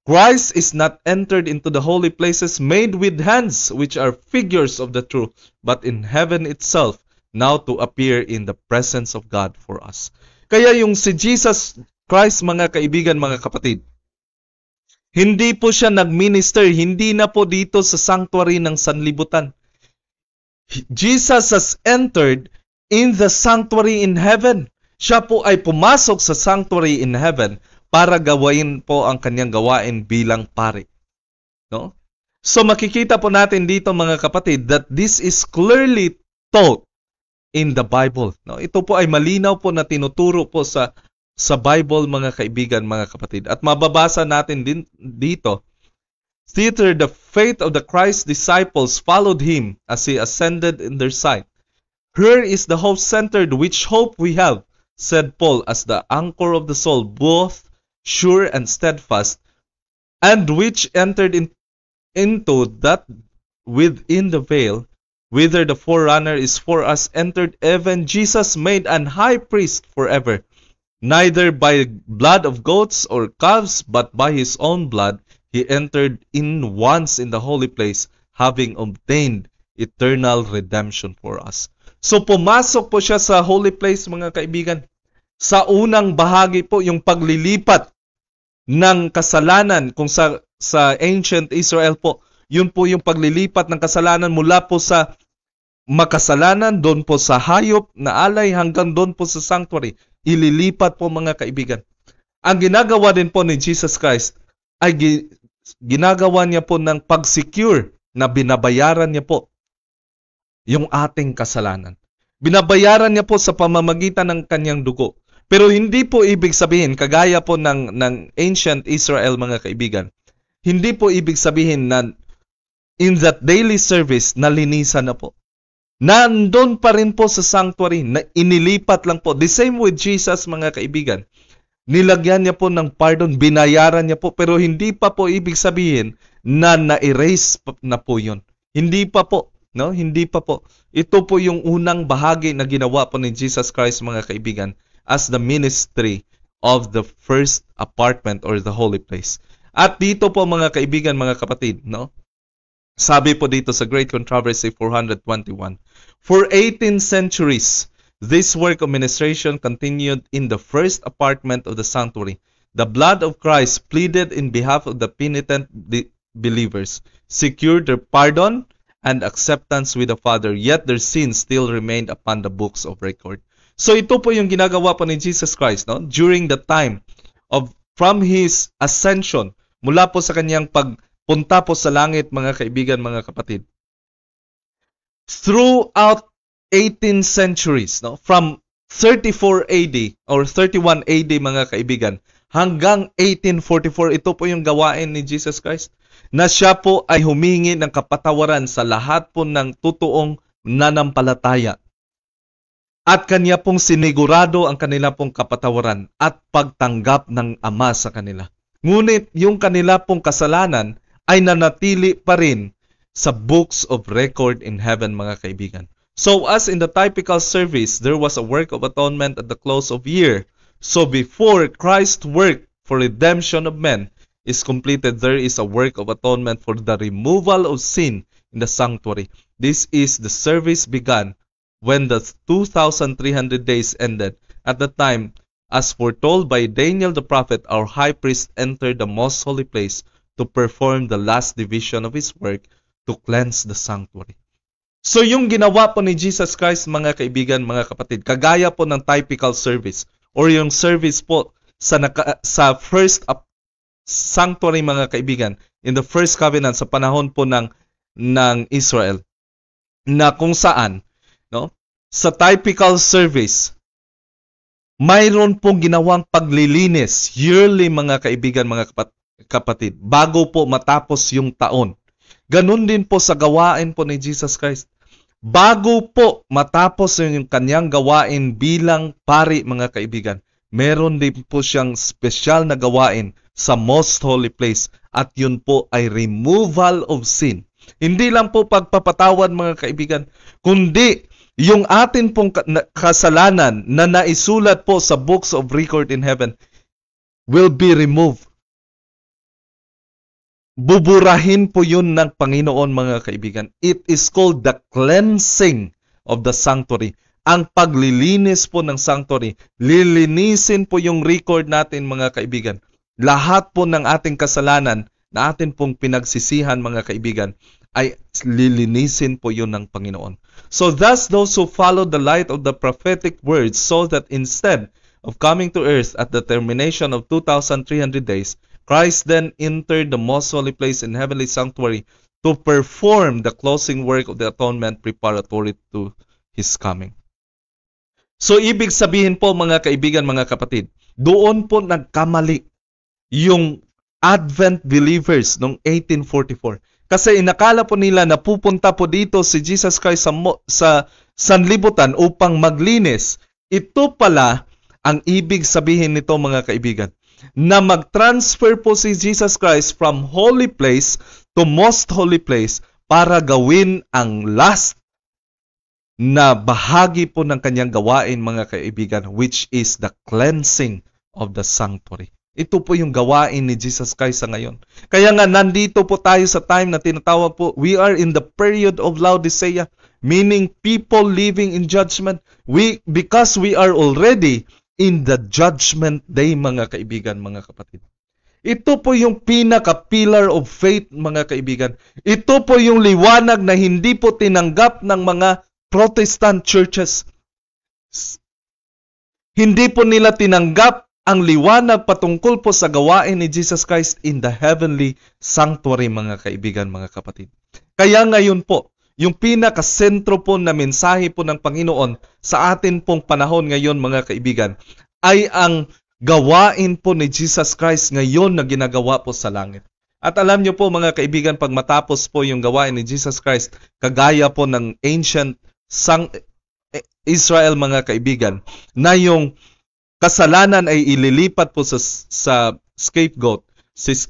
S1: Christ is not entered into the holy places made with hands, which are figures of the truth, but in heaven itself, now to appear in the presence of God for us. Kaya yung si Jesus Christ, mga kaibigan, mga kapatid, hindi po siya nag-minister, hindi na po dito sa sanctuary ng sanlibutan. Jesus has entered in the sanctuary in heaven. Siya po ay pumasok sa sanctuary in heaven para gawain po ang kanyang gawain bilang pari. No? So makikita po natin dito mga kapatid that this is clearly taught in the Bible. No, ito po ay malinaw po na tinuturo po sa Bible, mga kaibigan, mga kapatid. At mababasa natin din dito, thither the faith of the Christ disciples followed him as he ascended in their sight. Here is the hope-centered which hope we have, said Paul, as the anchor of the soul, both sure and steadfast, and which entered into that within the veil, whither the forerunner is for us entered, even Jesus made an high priest forever, neither by blood of goats or calves, but by his own blood he entered in once in the holy place, having obtained eternal redemption for us. So pumasok po siya sa holy place, mga kaibigan. Sa unang bahagi po, yung paglilipat ng kasalanan, kung sa ancient Israel po, yun po yung paglilipat ng kasalanan mula po sa makasalanan, doon po sa hayop na alay, hanggang doon po sa sanctuary. Ililipat po, mga kaibigan. Ang ginagawa din po ni Jesus Christ ay ginagawa niya po ng pag-secure na binabayaran niya po yung ating kasalanan. Binabayaran niya po sa pamamagitan ng kanyang dugo. Pero hindi po ibig sabihin, kagaya po ng ancient Israel, mga kaibigan, hindi po ibig sabihin na in that daily service, nalinisan na po. Nandun pa rin po sa sanctuary, na inilipat lang po. The same with Jesus, mga kaibigan. Nilagyan niya po ng pardon, binayaran niya po, pero hindi pa po ibig sabihin na na-erase na po yun. Hindi pa po. No? Hindi pa po. Ito po yung unang bahagi na ginawa po ni Jesus Christ, mga kaibigan, as the ministry of the first apartment or the holy place. At dito po, mga kaibigan, mga kapatid, no? Sabi po dito sa Great Controversy 421, for 18 centuries, this work of ministration continued in the first apartment of the sanctuary. The blood of Christ pleaded in behalf of the penitent believers, secured their pardon and acceptance with the Father, yet their sins still remained upon the books of record. So ito po yung ginagawa po ni Jesus Christ, no? During the time from his ascension, mula po sa kanyang pagpunta po sa langit, mga kaibigan, mga kapatid. Throughout 18 centuries, no? From 34 AD or 31 AD, mga kaibigan, hanggang 1844, ito po yung gawain ni Jesus Christ, na siya po ay humingi ng kapatawaran sa lahat po ng totoong nanampalataya. At kanya pong sinigurado ang kanila pong kapatawaran at pagtanggap ng Ama sa kanila. Ngunit yung kanila pong kasalanan ay nanatili pa rin sa books of record in heaven, mga kaibigan. So as in the typical service, there was a work of atonement at the close of year. So before Christ's work for redemption of men is completed, there is a work of atonement for the removal of sin in the sanctuary. This is the service began when the 2,300 days ended. At the time, as foretold by Daniel the prophet, our high priest entered the most holy place to perform the last division of his work, to cleanse the sanctuary. So yung ginawa po ni Jesus Christ, mga kaibigan, mga kapatid, kagaya po ng typical service or yung service po sa first sanctuary, mga kaibigan, in the first covenant sa panahon po ng Israel, na kung saan, no, sa typical service, mayroon pong ginawang paglilinis yearly, mga kaibigan, mga kapatid, bago po matapos yung taon. Ganun din po sa gawain po ni Jesus Christ. Bago po matapos yung kanyang gawain bilang pari, mga kaibigan, meron din po siyang special na gawain sa most holy place, at yun po ay removal of sin. Hindi lang po pagpapatawad, mga kaibigan, kundi yung atin pong kasalanan na naisulat po sa books of record in heaven will be removed. Buburahin po yun ng Panginoon, mga kaibigan. It is called the cleansing of the sanctuary. Ang paglilinis po ng sanctuary, lilinisin po yung record natin, mga kaibigan. Lahat po ng ating kasalanan na atin pong pinagsisihan, mga kaibigan, ay lilinisin po yun ng Panginoon. So thus those who followed the light of the prophetic words saw that instead of coming to earth at the termination of 2,300 days, Christ then entered the most holy place in heavenly sanctuary to perform the closing work of the atonement preparatory to his coming. So ibig sabihin po mga kaibigan, mga kapatid, doon po nagkamali yung Advent believers noong 1844. Kasi inakala po nila na pupunta po dito si Jesus Christ sa sanlibutan upang maglinis. Ito pala ang ibig sabihin nito mga kaibigan, na mag-transfer po si Jesus Christ from holy place to most holy place para gawin ang last na bahagi po ng kanyang gawain mga kaibigan, which is the cleansing of the sanctuary. Ito po yung gawain ni Jesus Christ sa ngayon. Kaya nga nandito po tayo sa time na tinatawag po, we are in the period of Laodicea, meaning people living in judgment. Because we are already in the judgment day mga kaibigan, mga kapatid. Ito po yung pinaka-pillar of faith mga kaibigan. Ito po yung liwanag na hindi po tinanggap ng mga Protestant churches. Hindi po nila tinanggap ang liwanag patungkol po sa gawain ni Jesus Christ in the heavenly sanctuary mga kaibigan, mga kapatid. Kaya ngayon po, yung pinaka-sentro po na mensahe po ng Panginoon sa atin pong panahon ngayon mga kaibigan ay ang gawain po ni Jesus Christ ngayon na ginagawa po sa langit. At alam niyo po mga kaibigan, pag matapos po yung gawain ni Jesus Christ, kagaya po ng ancient Israel mga kaibigan, na yung kasalanan ay ililipat po sa scapegoat.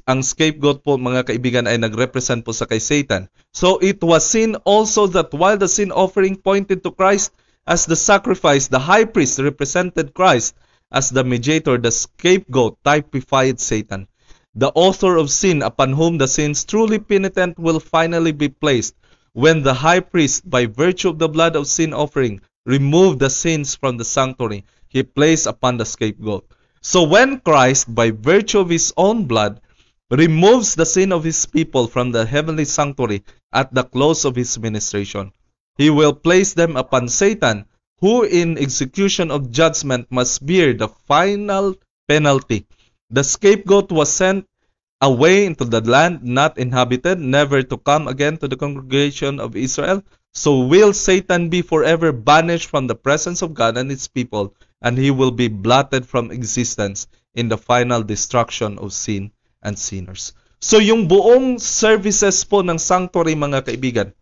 S1: Ang scapegoat po mga kaibigan ay nagrepresent po sa kay Satan. So it was seen also that while the sin offering pointed to Christ as the sacrifice, the high priest represented Christ as the mediator. The scapegoat typified Satan, the author of sin, upon whom the sins truly penitent will finally be placed when the high priest, by virtue of the blood of sin offering, removed the sins from the sanctuary he placed upon the scapegoat. So when Christ, by virtue of his own blood, removes the sin of his people from the heavenly sanctuary at the close of his ministration, he will place them upon Satan, who in execution of judgment must bear the final penalty. The scapegoat was sent away into the land not inhabited, never to come again to the congregation of Israel. So will Satan be forever banished from the presence of God and his people, and he will be blotted from existence in the final destruction of sin and sinners. So yung buong services po ng sanctuary mga kaibigan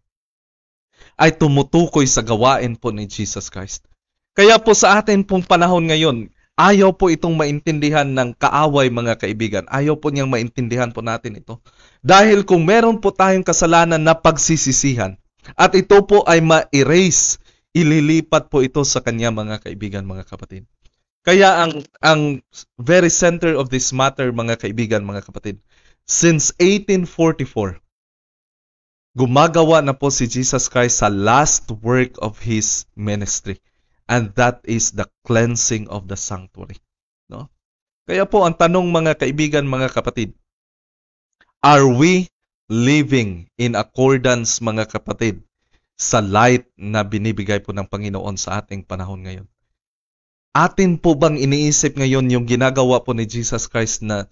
S1: ay tumutukoy sa gawain po ni Jesus Christ. Kaya po sa atin pong panahon ngayon, ayaw po itong maintindihan ng kaaway mga kaibigan. Ayaw po niyang maintindihan po natin ito. Dahil kung meron po tayong kasalanan na pagsisisihan, at ito po ay ma-erase, ililipat po ito sa kanya mga kaibigan, mga kapatid. Kaya ang very center of this matter mga kaibigan, mga kapatid, since 1844, gumagawa na po si Jesus Christ sa last work of his ministry. And that is the cleansing of the sanctuary. No? Kaya po ang tanong mga kaibigan, mga kapatid, are we living in accordance mga kapatid sa light na binibigay po ng Panginoon sa ating panahon ngayon? Atin po bang iniisip ngayon yung ginagawa po ni Jesus Christ na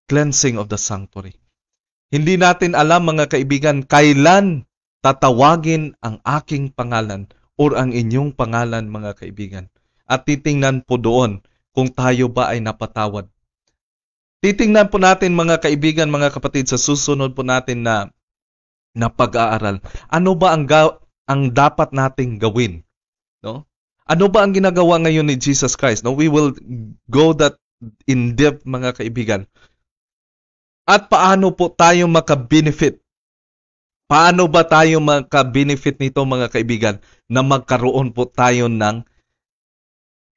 S1: cleansing of the sanctuary? Hindi natin alam mga kaibigan kailan tatawagin ang aking pangalan or ang inyong pangalan mga kaibigan. At titingnan po doon kung tayo ba ay napatawad. Titingnan po natin mga kaibigan, mga kapatid, sa susunod po natin na pag-aaral. Ano ba ang dapat nating gawin? No? Ano ba ang ginagawa ngayon ni Jesus Christ? No? We will go that in depth mga kaibigan. At paano po tayo maka-benefit? Paano ba tayo maka-benefit nito mga kaibigan na magkaroon po tayo ng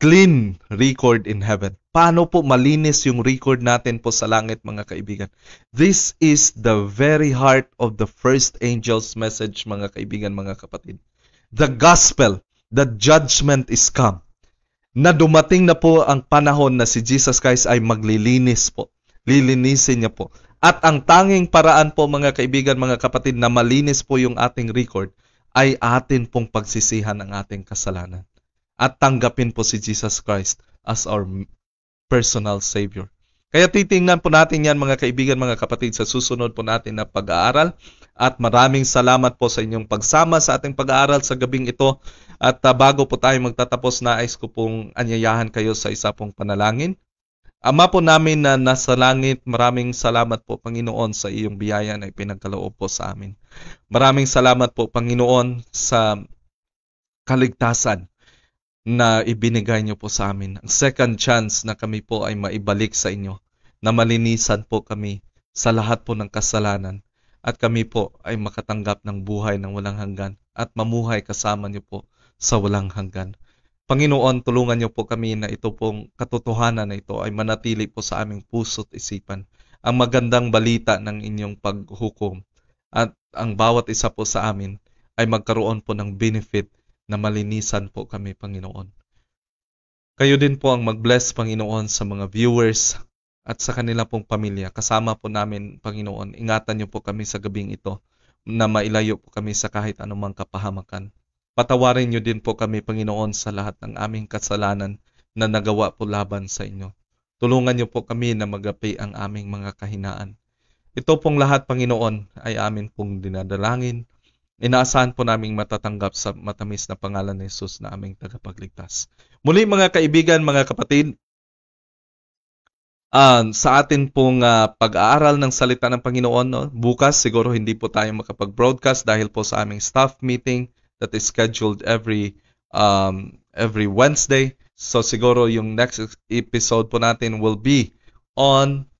S1: clean record in heaven? Paano po malinis yung record natin po sa langit mga kaibigan? This is the very heart of the first angel's message mga kaibigan, mga kapatid. The gospel, the judgment is come. Na dumating na po ang panahon na si Jesus Christ ay maglilinis po. Lilinisin niya po. At ang tanging paraan po mga kaibigan, mga kapatid, na malinis po yung ating record ay atin pong pagsisihan ang ating kasalanan. At tanggapin po si Jesus Christ as our personal Savior. Kaya titingnan po natin yan mga kaibigan, mga kapatid, sa susunod po natin na pag-aaral. At maraming salamat po sa inyong pagsama sa ating pag-aaral sa gabing ito. At bago po tayo magtatapos, nais ko pong anyayahan kayo sa isa pong panalangin. Ama po namin na nasa langit, maraming salamat po Panginoon sa iyong biyaya na ipinagkaloob po sa amin. Maraming salamat po Panginoon sa kaligtasan na ibinigay niyo po sa amin. Ang second chance na kami po ay maibalik sa inyo, na malinisan po kami sa lahat po ng kasalanan at kami po ay makatanggap ng buhay ng walang hanggan at mamuhay kasama niyo po sa walang hanggan. Panginoon, tulungan niyo po kami na ito pong katotohanan na ito ay manatili po sa aming puso't isipan. Ang magandang balita ng inyong paghukom at ang bawat isa po sa amin ay magkaroon po ng benefit na malinisan po kami, Panginoon. Kayo din po ang mag-bless, Panginoon, sa mga viewers at sa kanila pong pamilya. Kasama po namin, Panginoon, ingatan niyo po kami sa gabing ito na mailayo po kami sa kahit anumang kapahamakan. Patawarin niyo din po kami, Panginoon, sa lahat ng aming kasalanan na nagawa po laban sa inyo. Tulungan niyo po kami na magapi ang aming mga kahinaan. Ito pong lahat, Panginoon, ay amin pong dinadalangin. Inaasahan po naming matatanggap sa matamis na pangalan ni Jesus na aming tagapagligtas. Muli mga kaibigan, mga kapatid, sa atin pong pag-aaral ng salita ng Panginoon, no? Bukas siguro hindi po tayo makapag-broadcast dahil po sa aming staff meeting that is scheduled every Wednesday. So siguro yung next episode po natin will be on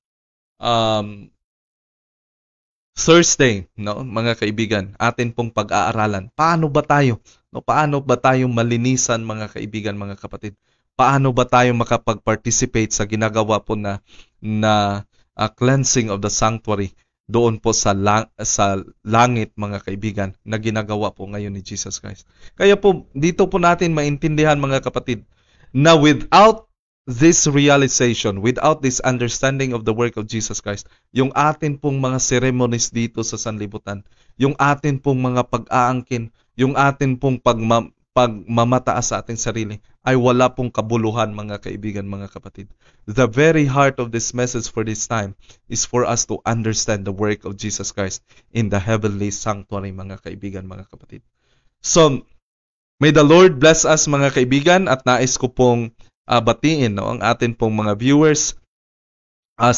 S1: Thursday, no, mga kaibigan. Atin pong pag-aaralan. Paano ba tayo? No, paano ba tayo malinisan, mga kaibigan, mga kapatid? Paano ba tayo makapag-participate sa ginagawa po na cleansing of the sanctuary doon po sa langit, mga kaibigan, na ginagawa po ngayon ni Jesus Christ. Kaya po, dito po natin maintindihan, mga kapatid, na without this realization, without this understanding of the work of Jesus Christ, yung atin pong mga ceremonies dito sa sanlibutan, yung atin pong mga pag-aangkin, yung atin pong pagmamataas sa ating sarili, ay wala pong kabuluhan, mga kaibigan, mga kapatid. The very heart of this message for this time is for us to understand the work of Jesus Christ in the heavenly sanctuary, mga kaibigan, mga kapatid. So, may the Lord bless us, mga kaibigan, at nais ko pong batiin, no, ang atin pong mga viewers, sa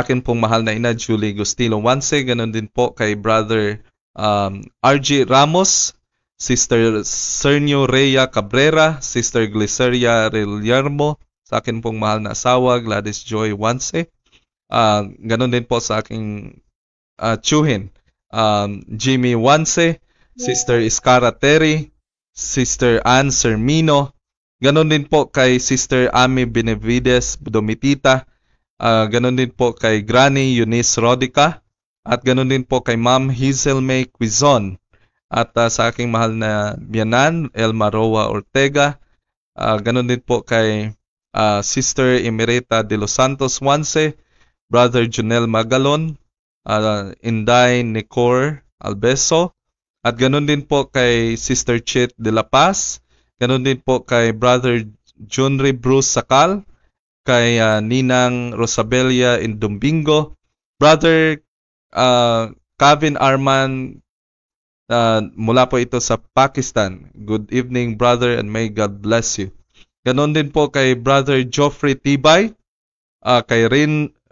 S1: akin pong mahal na ina, Julie Gustilo Wanse, ganun din po kay Brother RG Ramos, Sister Cernio Rhea Cabrera, Sister Gliceria Rillermo, sa akin pong mahal na asawa, Gladys Joy Wanse, ganun din po sa aking tsuhin, Jimmy Wanse, Sister Iskara Terry, Sister Ann Sermino, ganon din po kay Sister Ami Benavides Domitita, ganon din po kay Granny Eunice Rodica, at ganon din po kay Ma'am Hazel May Quizon, at sa aking mahal na biyanan, Elma Roa Ortega, ganon din po kay Sister Emerita de los Santos Wanse, Brother Junel Magalon, Inday Nicor Albeso, at ganun din po kay Sister Chit de la Paz, ganun din po kay Brother Junry Bruce Sakal, kay Ninang Rosabelia Indombingo, Brother Kevin Arman, mula po ito sa Pakistan. Good evening, brother, and may God bless you. Ganun din po kay Brother Geoffrey Tibay, kay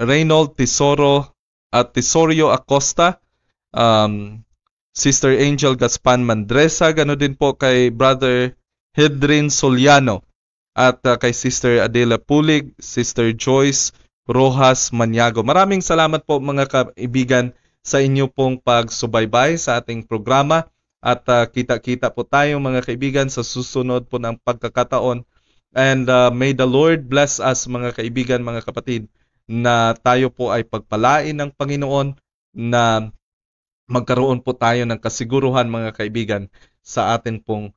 S1: Reynold Tesorio Acosta, Sister Angel Gaspan Mandresa, gano'n din po kay Brother Hedrin Soliano, at kay Sister Adela Pulig, Sister Joyce Rojas Maniago. Maraming salamat po, mga kaibigan, sa inyo pong pagsubaybay sa ating programa, at kita-kita po tayo, mga kaibigan, sa susunod po ng pagkakataon. And may the Lord bless us, mga kaibigan, mga kapatid, na tayo po ay pagpalain ng Panginoon, na magkaroon po tayo ng kasiguruhan, mga kaibigan, sa atin pong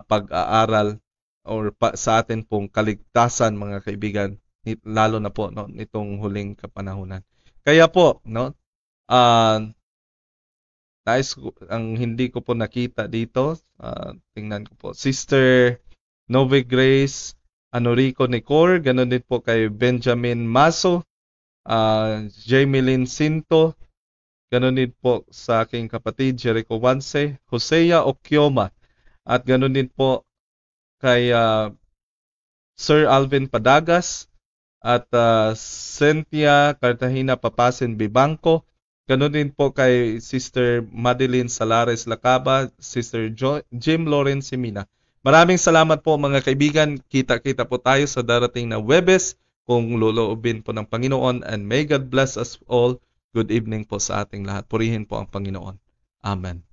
S1: pag-aaral or sa atin pong kaligtasan, mga kaibigan, lalo na po, no, nitong huling kapanahunan. Kaya po, no, ang hindi ko po nakita dito, tingnan ko po, Sister Nove Grace Anorico Nicor, ganun din po kay Benjamin Maso, Jamie Lynn Cinto, ganun din po sa aking kapatid Jericho Wanse, Hosea Okioma, at ganun din po kay Sir Alvin Padagas at Cynthia Cartagena Papasen Bibanco. Ganun din po kay Sister Madeline Salares Lacaba, Sister Jim Lawrence Simina. Maraming salamat po mga kaibigan. Kita-kita po tayo sa darating na Webes kung loloobin po ng Panginoon, and may God bless us all. Good evening po sa ating lahat. Purihin po ang Panginoon. Amen.